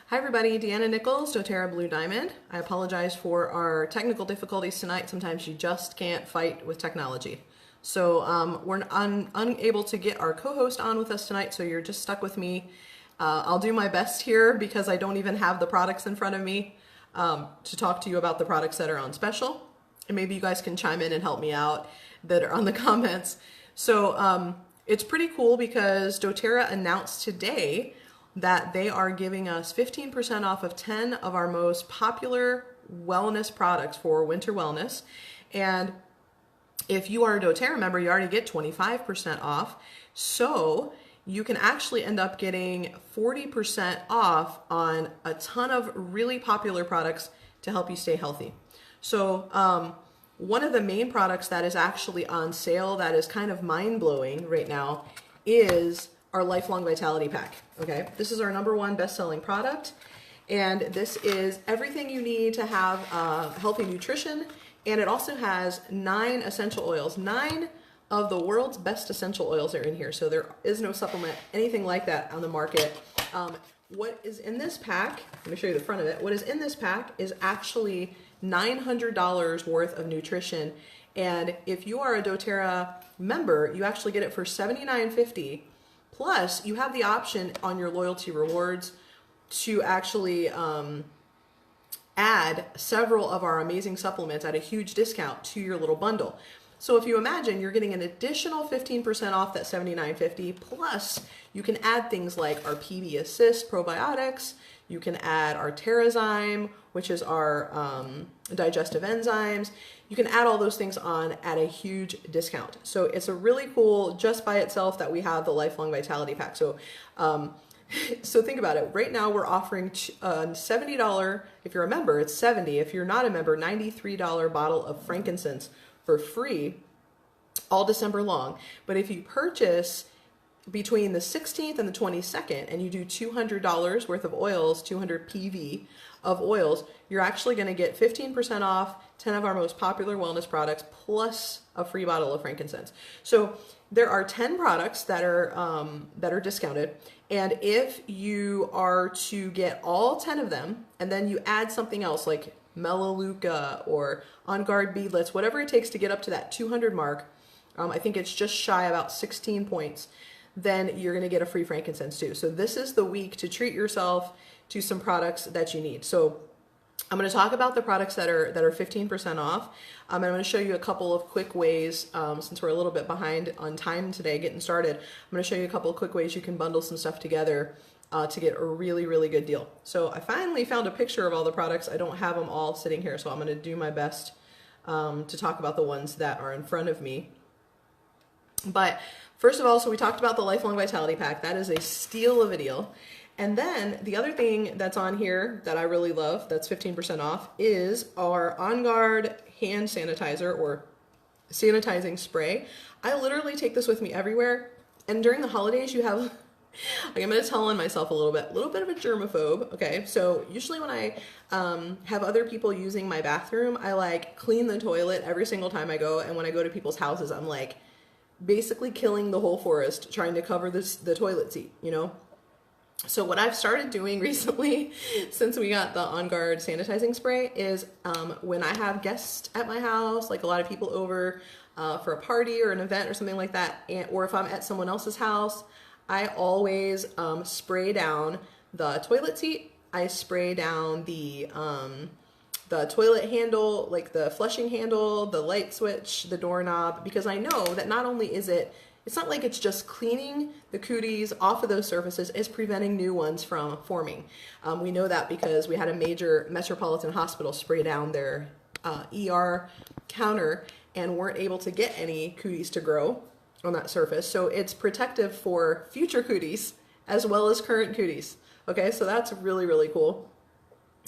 Hi everybody, Deanna Nichols, doTERRA Blue Diamond. I apologize for our technical difficulties tonight. Sometimes you just can't fight with technology. So we're unable to get our co-host on with us tonight, so you're just stuck with me. I'll do my best here because I don't even have the products in front of me to talk to you about the products that are on special. And maybe you guys can chime in and help me out that are on the comments. So it's pretty cool because doTERRA announced today that they are giving us 15% off of 10 of our most popular wellness products for winter wellness. And if you are a doTERRA member, you already get 25% off. So you can actually end up getting 40% off on a ton of really popular products to help you stay healthy. So one of the main products that is actually on sale that is kind of mind-blowing right now is our Lifelong Vitality Pack. Okay, this is our #1 best-selling product, and this is everything you need to have healthy nutrition, and it also has 9 essential oils. 9 of the world's best essential oils are in here, so there is no supplement, anything like that on the market. What is in this pack, let me show you the front of it, what is in this pack is actually $900 worth of nutrition, and if you are a doTERRA member, you actually get it for $79.50. Plus, you have the option on your loyalty rewards to actually add several of our amazing supplements at a huge discount to your little bundle. So if you imagine, you're getting an additional 15% off that $79.50, plus you can add things like our PB Assist probiotics, you can add our Terrazyme, which is our digestive enzymes. You can add all those things on at a huge discount. So it's a really cool, just by itself, that we have the Lifelong Vitality Pack. So so think about it. Right now we're offering a $70, if you're a member, it's $70. If you're not a member, $93 bottle of frankincense for free all December long. But if you purchase between the 16th and the 22nd and you do $200 worth of oils, 200 PV of oils, you're actually going to get 15% off 10 of our most popular wellness products plus a free bottle of frankincense. So there are 10 products that are discounted, and if you are to get all 10 of them and then you add something else like Melaleuca or On Guard beadlets, whatever it takes to get up to that 200 mark, I think it's just shy about 16 points, then you're going to get a free frankincense too. So this is the week to treat yourself to some products that you need. So I'm going to talk about the products that are 15% off. I'm going to show you a couple of quick ways, since we're a little bit behind on time today getting started. I'm going to show you a couple of quick ways you can bundle some stuff together to get a really, really good deal. So I finally found a picture of all the products. I don't have them all sitting here, so I'm going to do my best to talk about the ones that are in front of me. But first of all, so we talked about the Lifelong Vitality Pack. That is a steal of a deal. And then the other thing that's on here that I really love, that's 15% off, is our On Guard hand sanitizer or sanitizing spray. I literally take this with me everywhere. And during the holidays, you have, like, I'm going to tell on myself a little bit of a germaphobe. Okay, so usually when I have other people using my bathroom, I like clean the toilet every single time I go. And when I go to people's houses, I'm like basically killing the whole forest trying to cover the toilet seat, you know? So what I've started doing recently, since we got the On Guard sanitizing spray, is when I have guests at my house, like a lot of people over for a party or an event or something like that, or if I'm at someone else's house, I always spray down the toilet seat. I spray down the toilet handle, like the flushing handle, the light switch, the doorknob, because I know that not only is it's not like it's just cleaning the cooties off of those surfaces, it's preventing new ones from forming. We know that because we had a major metropolitan hospital spray down their ER counter and weren't able to get any cooties to grow on that surface. So it's protective for future cooties as well as current cooties. Okay, so that's really, really cool.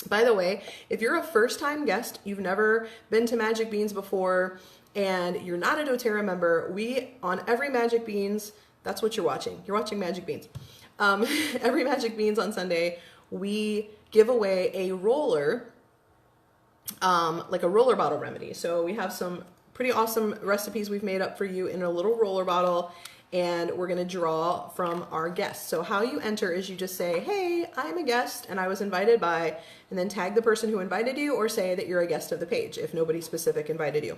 By the way, if you're a first-time guest, you've never been to Magic Beans before, and you're not a doTERRA member, we, on every Magic Beans, that's what you're watching. You're watching Magic Beans. Every Magic Beans on Sunday, we give away a roller, like a roller bottle remedy. So we have some pretty awesome recipes we've made up for you in a little roller bottle, and we're gonna draw from our guests. So how you enter is you just say, hey, I'm a guest and I was invited by, and then tag the person who invited you, or say that you're a guest of the page if nobody specific invited you.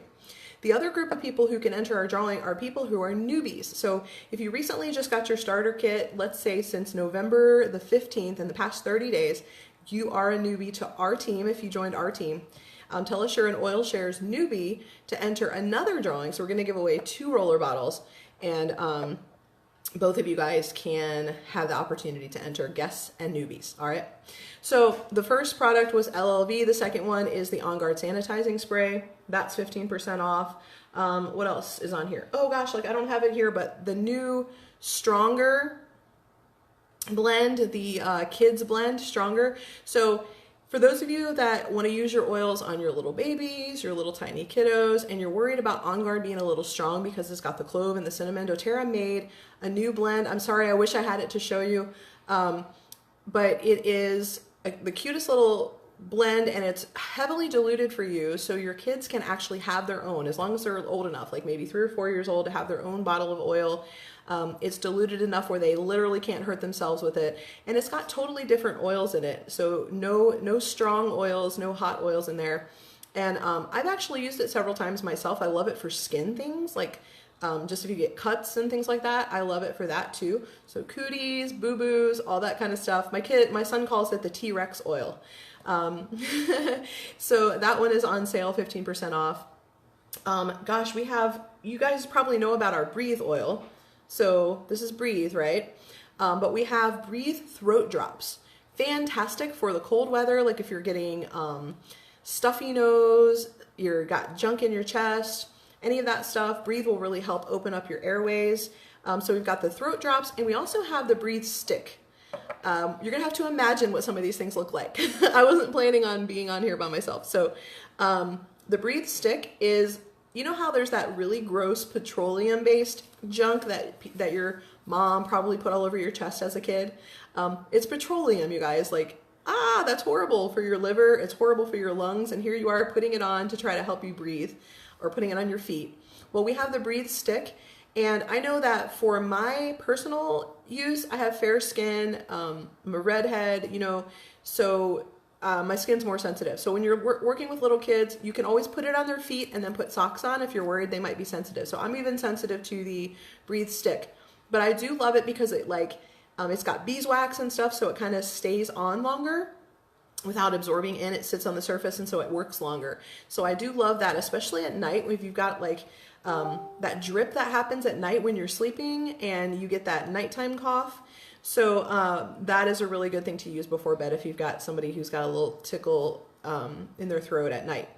The other group of people who can enter our drawing are people who are newbies. So if you recently just got your starter kit, let's say since November the 15th, in the past 30 days, you are a newbie to our team if you joined our team. Tell us you're an Oil Shares newbie to enter another drawing. So we're gonna give away 2 roller bottles, and both of you guys can have the opportunity to enter guests and newbies, all right? So the first product was LLV. The second one is the On Guard sanitizing spray. That's 15% off. What else is on here? Oh gosh, like I don't have it here, but the new Stronger blend, the kids blend, Stronger. So for those of you that want to use your oils on your little babies, your little tiny kiddos, and you're worried about On Guard being a little strong because it's got the clove and the cinnamon, doTERRA made a new blend. I'm sorry, I wish I had it to show you, but it is the cutest little blend, and it's heavily diluted for you, so your kids can actually have their own, as long as they're old enough, like maybe 3 or 4 years old, to have their own bottle of oil. It's diluted enough where they literally can't hurt themselves with it, and it's got totally different oils in it, so no strong oils, no hot oils in there. And I've actually used it several times myself. I love it for skin things, like just if you get cuts and things like that, I love it for that too. So cooties, boo-boos, all that kind of stuff. My son calls it the T-Rex oil. So that one is on sale, 15% off. Gosh, you guys probably know about our Breathe oil. So this is Breathe, right? But we have Breathe throat drops. Fantastic for the cold weather, like if you're getting stuffy nose, you've got junk in your chest, any of that stuff, Breathe will really help open up your airways. So we've got the throat drops, and we also have the Breathe stick. You're gonna have to imagine what some of these things look like. I wasn't planning on being on here by myself. So the Breathe stick is, you know how there's that really gross petroleum-based junk that your mom probably put all over your chest as a kid? It's petroleum, you guys. Like, that's horrible for your liver. It's horrible for your lungs. And here you are putting it on to try to help you breathe, or putting it on your feet. Well, we have the Breathe stick. And I know that for my personal use, I have fair skin, I'm a redhead, you know, so my skin's more sensitive. So when you're working with little kids, you can always put it on their feet and then put socks on if you're worried they might be sensitive. So I'm even sensitive to the Breathe stick. But I do love it because it's got beeswax and stuff, so it kind of stays on longer without absorbing in. It sits on the surface, and so it works longer. So I do love that, especially at night if you've got like that drip that happens at night when you're sleeping and you get that nighttime cough. So that is a really good thing to use before bed if you've got somebody who's got a little tickle in their throat at night.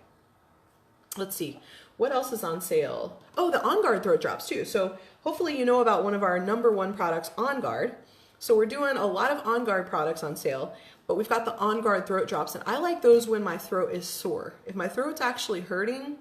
Let's see, what else is on sale? Oh, the On Guard throat drops too. So hopefully you know about one of our #1 products, On Guard. So we're doing a lot of On Guard products on sale, but we've got the On Guard throat drops, and I like those when my throat is sore. If my throat's actually hurting,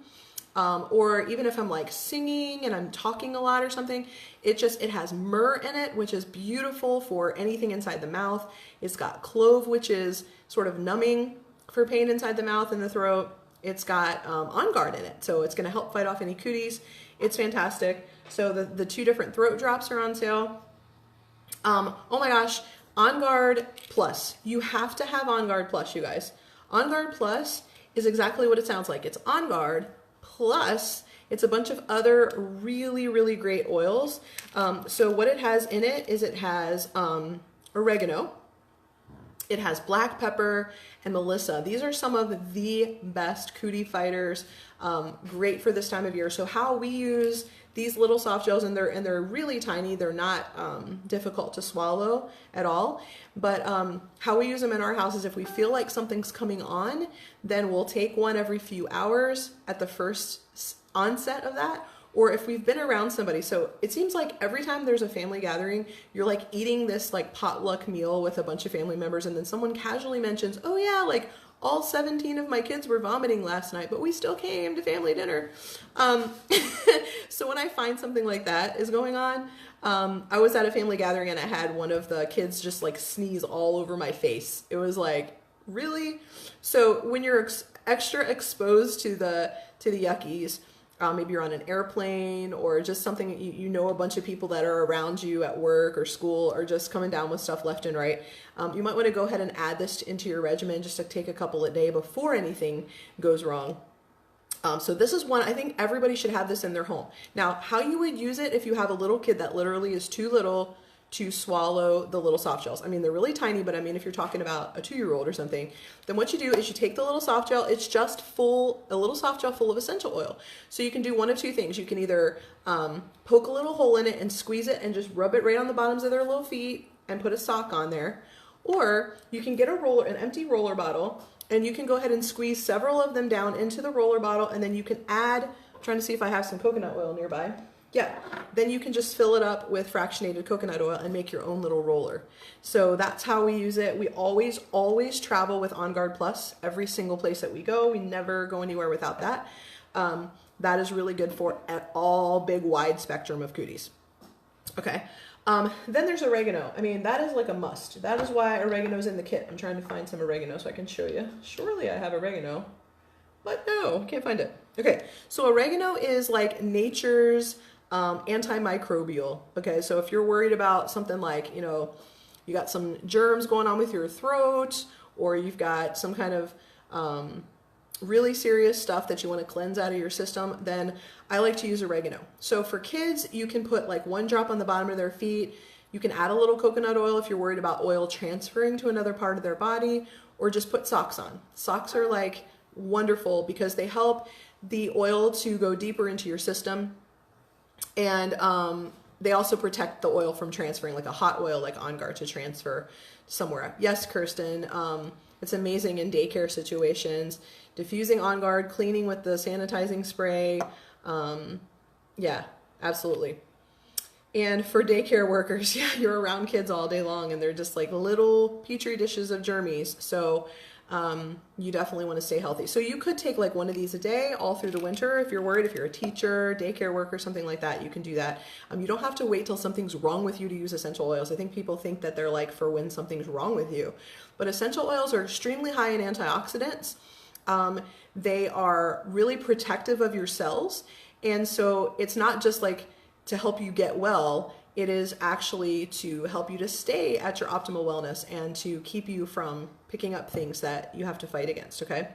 or even if I'm like singing and I'm talking a lot or something, it has myrrh in it, which is beautiful for anything inside the mouth. It's got clove, which is sort of numbing for pain inside the mouth and the throat. It's got On Guard in it, so it's going to help fight off any cooties. It's fantastic. So the 2 different throat drops are on sale. Oh my gosh, On Guard Plus. You have to have On Guard Plus, you guys. On Guard Plus is exactly what it sounds like. It's On Guard Plus, it's a bunch of other really, really great oils. So what it has in it is it has oregano, it has black pepper, and melissa. These are some of the best cootie fighters, great for this time of year. So how we use these little soft gels, and they're really tiny, they're not difficult to swallow at all, but how we use them in our house is if we feel like something's coming on, then we'll take one every few hours at the first onset of that, or if we've been around somebody. So it seems like every time there's a family gathering, you're like eating this like potluck meal with a bunch of family members, and then someone casually mentions, oh yeah, like all 17 of my kids were vomiting last night, but we still came to family dinner. So when I find something like that is going on, I was at a family gathering and I had one of the kids just like sneeze all over my face. It was like, really? So when you're extra exposed to the yuckies, maybe you're on an airplane, or just something you know a bunch of people that are around you at work or school are just coming down with stuff left and right. You might want to go ahead and add this into your regimen just to take a couple a day before anything goes wrong. So this is one, I think everybody should have this in their home. Now, how you would use it if you have a little kid that literally is too little to swallow the little soft gels. I mean, they're really tiny, but I mean, if you're talking about a 2-year-old or something, then what you do is you take the little soft gel, it's just a little soft gel full of essential oil. So you can do one of two things. You can either poke a little hole in it and squeeze it and just rub it right on the bottoms of their little feet and put a sock on there. Or you can get an empty roller bottle, and you can go ahead and squeeze several of them down into the roller bottle, and then you can add, I'm trying to see if I have some coconut oil nearby. Yeah, then you can just fill it up with fractionated coconut oil and make your own little roller. So that's how we use it. We always travel with On Guard Plus every single place that we go. We never go anywhere without that. That is really good for all big wide spectrum of cooties. Okay. Then there's oregano. I mean, that is like a must. That is why oregano's in the kit. I'm trying to find some oregano so I can show you. Surely I have oregano, but no, I can't find it. Okay, so oregano is like nature's antimicrobial. Okay, so if you're worried about something like, you got some germs going on with your throat, or you've got some kind of really serious stuff that you want to cleanse out of your system, then I like to use oregano. So for kids, you can put like 1 drop on the bottom of their feet. You can add a little coconut oil if you're worried about oil transferring to another part of their body, or just put socks on. Socks are like wonderful because they help the oil to go deeper into your system. And they also protect the oil from transferring, like a hot oil like On Guard to transfer somewhere. Yes, Kirsten, it's amazing in daycare situations. Diffusing On Guard, cleaning with the sanitizing spray. Yeah, absolutely. And for daycare workers, yeah, you're around kids all day long and they're just like little petri dishes of germies. So you definitely want to stay healthy. So you could take like one of these a day all through the winter. If you're worried, if you're a teacher, daycare worker, something like that, you can do that. You don't have to wait till something's wrong with you to use essential oils. I think people think that they're like for when something's wrong with you. But essential oils are extremely high in antioxidants. They are really protective of your cells. And so it's not just like to help you get well, it is actually to help you to stay at your optimal wellness and to keep you from picking up things that you have to fight against, okay?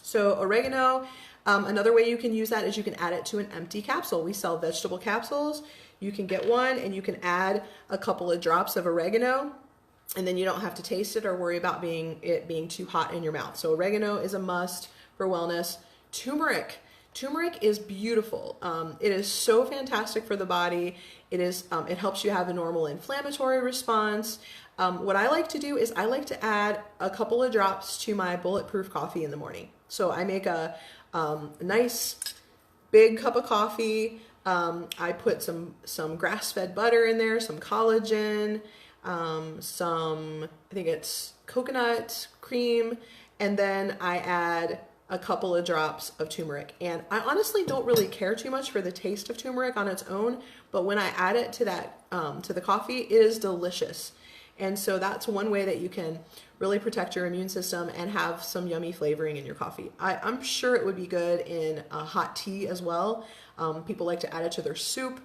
So oregano, another way you can use that is you can add it to an empty capsule. We sell vegetable capsules. You can get one and you can add a couple of drops of oregano, and then you don't have to taste it or worry about it being too hot in your mouth. So oregano is a must for wellness. Turmeric. Turmeric is beautiful. It is so fantastic for the body. It helps you have a normal inflammatory response. What I like to do is I like to add a couple of drops to my bulletproof coffee in the morning. So I make a nice big cup of coffee. I put some grass-fed butter in there, some collagen, I think it's coconut cream, and then I add a couple of drops of turmeric. And I honestly don't really care too much for the taste of turmeric on its own, but when I add it to that to the coffee, it is delicious. And so that's one way that you can really protect your immune system and have some yummy flavoring in your coffee. I'm sure it would be good in a hot tea as well. People like to add it to their soup.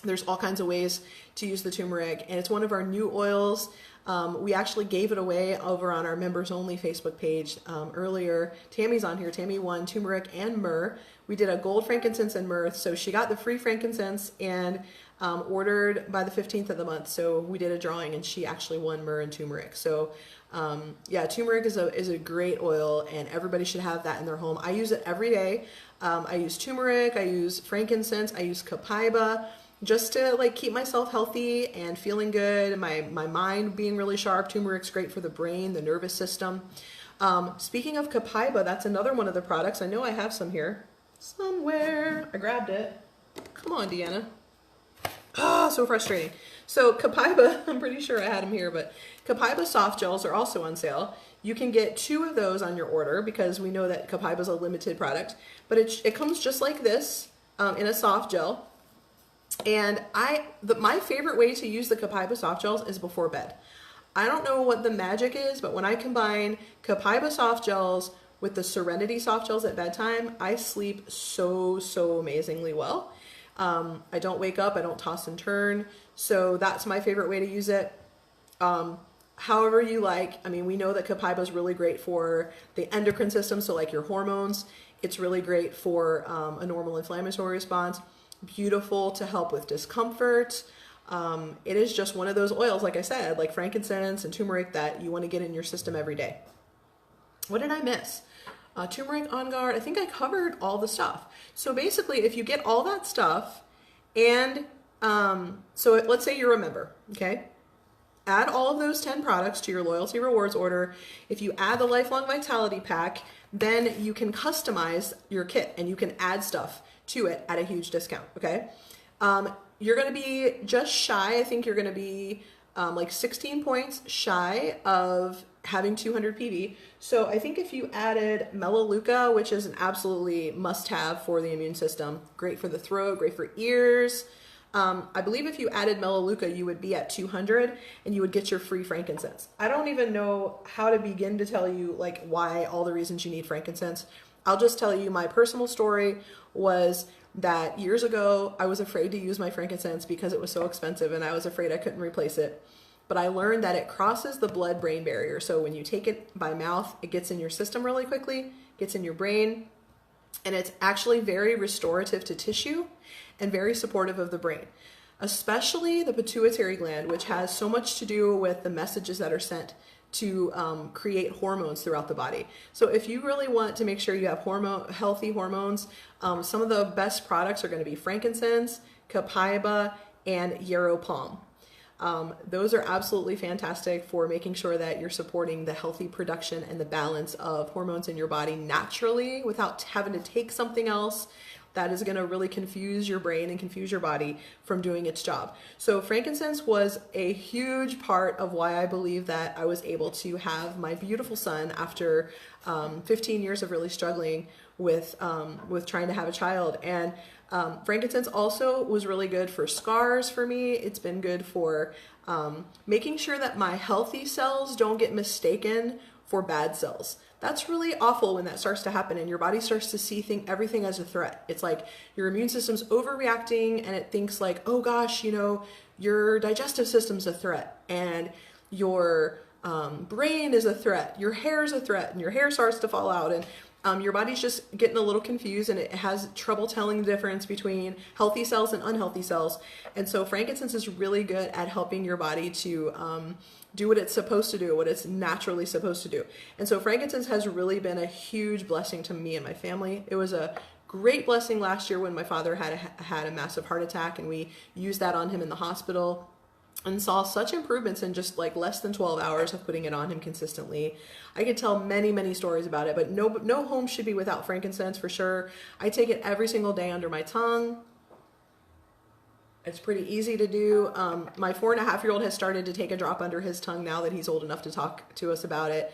There's all kinds of ways to use the turmeric, and it's one of our new oils. We actually gave it away over on our members only Facebook page earlier. Tammy's on here. Tammy won turmeric and myrrh. We did a gold frankincense and myrrh. So she got the free frankincense and ordered by the 15th of the month. So we did a drawing and she actually won myrrh and turmeric. So yeah, turmeric is a great oil and everybody should have that in their home. I use it every day. I use turmeric, I use frankincense, I use copaiba, just to like keep myself healthy and feeling good, my mind being really sharp. Turmeric's great for the brain, the nervous system. Speaking of copaiba, that's another one of the products. I know I have some here somewhere. I grabbed it. Come on, Deanna. Ah, so frustrating. So copaiba, I'm pretty sure I had them here, but copaiba soft gels are also on sale. You can get 2 of those on your order because we know that copaiba is a limited product, but it comes just like this in a soft gel. And my favorite way to use the copaiba soft gels is before bed. I don't know what the magic is, but when I combine copaiba soft gels with the Serenity soft gels at bedtime, I sleep so, so amazingly well. I don't wake up, I don't toss and turn. So that's my favorite way to use it. However you like. I mean, we know that Copaiba is really great for the endocrine system, so like your hormones. It's really great for a normal inflammatory response. Beautiful to help with discomfort. It is just one of those oils, like I said, like frankincense and turmeric, that you want to get in your system every day. What did I miss? Turmeric, On Guard. I think I covered all the stuff. So basically, if you get all that stuff, and let's say you're a member, okay? Add all of those 10 products to your loyalty rewards order. If you add the Lifelong Vitality Pack, then you can customize your kit and you can add stuff to it at a huge discount, okay? You're gonna be just shy, I think you're gonna be like 16 points shy of having 200 PV. So I think if you added Melaleuca, which is an absolutely must-have for the immune system, great for the throat, great for ears. I believe if you added Melaleuca, you would be at 200 and you would get your free frankincense. I don't even know how to begin to tell you like why, all the reasons you need frankincense. I'll just tell you my personal story was that years ago, I was afraid to use my frankincense because it was so expensive and I was afraid I couldn't replace it. But I learned that it crosses the blood-brain barrier. So when you take it by mouth, it gets in your system really quickly, gets in your brain, and it's actually very restorative to tissue and very supportive of the brain, especially the pituitary gland, which has so much to do with the messages that are sent to create hormones throughout the body. So if you really want to make sure you have healthy hormones, some of the best products are going to be frankincense, Copaiba, and yarrow palm. Those are absolutely fantastic for making sure that you're supporting the healthy production and the balance of hormones in your body naturally without having to take something else that is going to really confuse your brain and confuse your body from doing its job. So frankincense was a huge part of why I believe that I was able to have my beautiful son after 15 years of really struggling with trying to have a child. And frankincense also was really good for scars for me. It's been good for making sure that my healthy cells don't get mistaken for bad cells. That's really awful when that starts to happen and your body starts to see everything as a threat. It's like your immune system's overreacting and it thinks like, oh gosh, you know, your digestive system's a threat and your brain is a threat, your hair is a threat, and your hair starts to fall out, and your body's just getting a little confused and it has trouble telling the difference between healthy cells and unhealthy cells. And so frankincense is really good at helping your body to do what it's supposed to do, what it's naturally supposed to do. And so frankincense has really been a huge blessing to me and my family. It was a great blessing last year when my father had a massive heart attack and we used that on him in the hospital and saw such improvements in just like less than 12 hours of putting it on him consistently. I could tell many, many stories about it, but no home should be without frankincense for sure. I take it every single day under my tongue. It's pretty easy to do. My 4.5-year-old has started to take a drop under his tongue now that he's old enough to talk to us about it.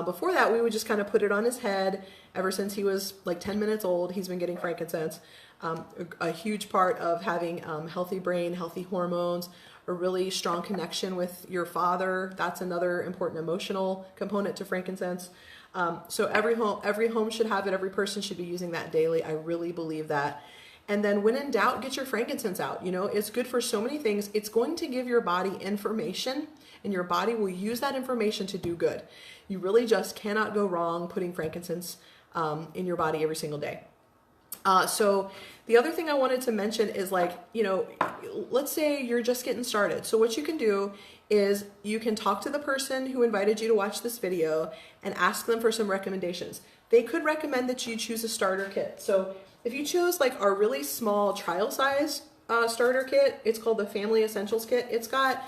Before that, we would just kind of put it on his head. Ever since he was like 10 minutes old, he's been getting frankincense. A huge part of having healthy brain, healthy hormones, a really strong connection with your father. That's another important emotional component to frankincense. So every home should have it. Every person should be using that daily. I really believe that. And then when in doubt, get your frankincense out. You know, it's good for so many things. It's going to give your body information and your body will use that information to do good. You really just cannot go wrong putting frankincense in your body every single day. So the other thing I wanted to mention is like, you know, let's say you're just getting started. So what you can do is you can talk to the person who invited you to watch this video and ask them for some recommendations. They could recommend that you choose a starter kit. So if you chose like our really small trial size starter kit, it's called the Family Essentials Kit. It's got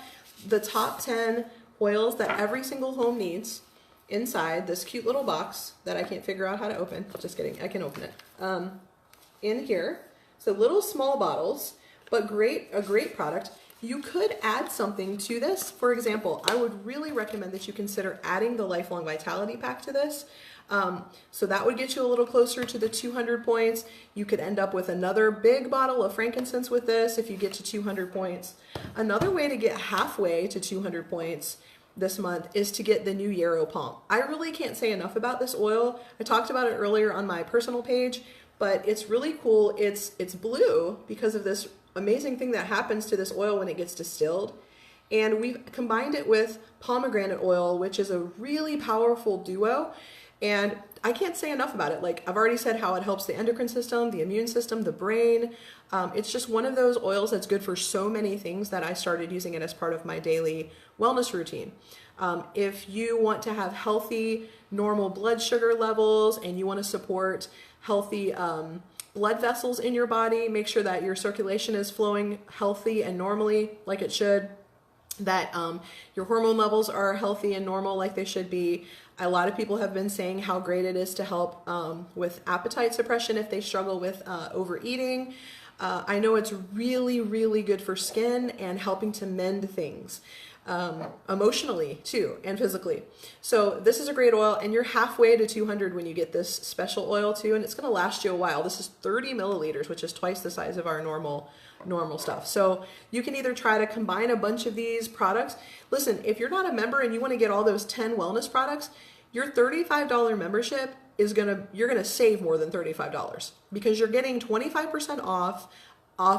the top 10 oils that every single home needs inside this cute little box that I can't figure out how to open. Just kidding, I can open it. In here, so little small bottles, but a great product. You could add something to this. For example, I would really recommend that you consider adding the Lifelong Vitality Pack to this. So that would get you a little closer to the 200 points. You could end up with another big bottle of frankincense with this if you get to 200 points. Another way to get halfway to 200 points this month is to get the new Yarrow Pump. I really can't say enough about this oil. I talked about it earlier on my personal page, but it's really cool. It's blue because of this amazing thing that happens to this oil when it gets distilled. And we've combined it with pomegranate oil, which is a really powerful duo. And I can't say enough about it. Like I've already said how it helps the endocrine system, the immune system, the brain. It's just one of those oils that's good for so many things that I started using it as part of my daily wellness routine. If you want to have healthy, normal blood sugar levels and you want to support healthy blood vessels in your body, make sure that your circulation is flowing healthy and normally like it should, that your hormone levels are healthy and normal like they should be. A lot of people have been saying how great it is to help with appetite suppression if they struggle with overeating. I know it's really, really good for skin and helping to mend things emotionally too and physically. So this is a great oil, and you're halfway to 200 when you get this special oil too, and it's going to last you a while. This is 30 milliliters, which is twice the size of our normal stuff. So you can either try to combine a bunch of these products. Listen, if you're not a member and you want to get all those 10 wellness products, your $35 membership is you're gonna save more than $35 because you're getting 25% off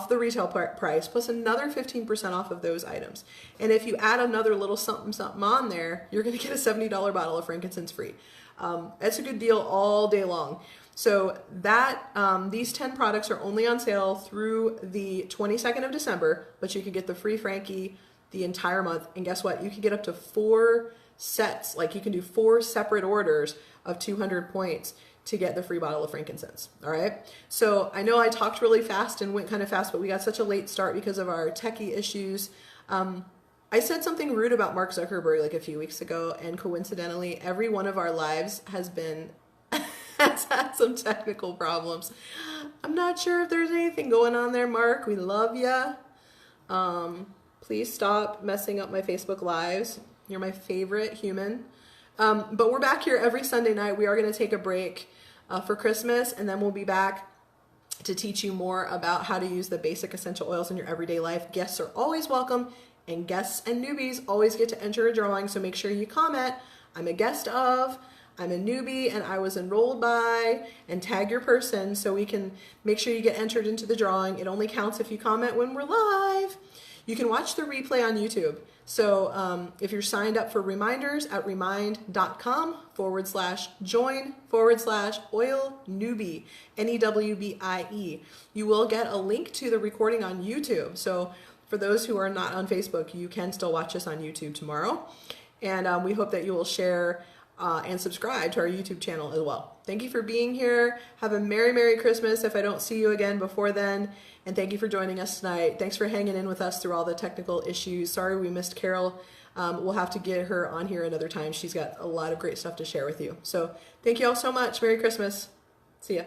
the retail price plus another 15% off of those items. And if you add another little something on there, you're gonna get a $70 bottle of frankincense free. That's a good deal all day long. So that these 10 products are only on sale through the 22nd of December, but you can get the free Frankie the entire month. And guess what? You can get up to 4 sets. Like you can do 4 separate orders of 200 points to get the free bottle of frankincense. All right. So I know I talked really fast and went kind of fast, but we got such a late start because of our techie issues. I said something rude about Mark Zuckerberg like a few weeks ago, and coincidentally, every one of our lives has had some technical problems. I'm not sure if there's anything going on there, Mark. We love ya. Please stop messing up my Facebook lives. You're my favorite human. But we're back here every Sunday night. We are going to take a break for Christmas, and then we'll be back to teach you more about how to use the basic essential oils in your everyday life. Guests are always welcome, and guests and newbies always get to enter a drawing, so make sure you comment, I'm a guest of, I'm a newbie, and I was enrolled by, and tag your person so we can make sure you get entered into the drawing. It only counts if you comment when we're live. You can watch the replay on YouTube. So if you're signed up for reminders at remind.com/join/oil newbie, NEWBIE, you will get a link to the recording on YouTube. So for those who are not on Facebook, you can still watch us on YouTube tomorrow. And we hope that you will share and subscribe to our YouTube channel as well. Thank you for being here. Have a Merry, Merry Christmas if I don't see you again before then. And thank you for joining us tonight. Thanks for hanging in with us through all the technical issues. Sorry we missed Carol. We'll have to get her on here another time. She's got a lot of great stuff to share with you. So thank you all so much. Merry Christmas. See ya.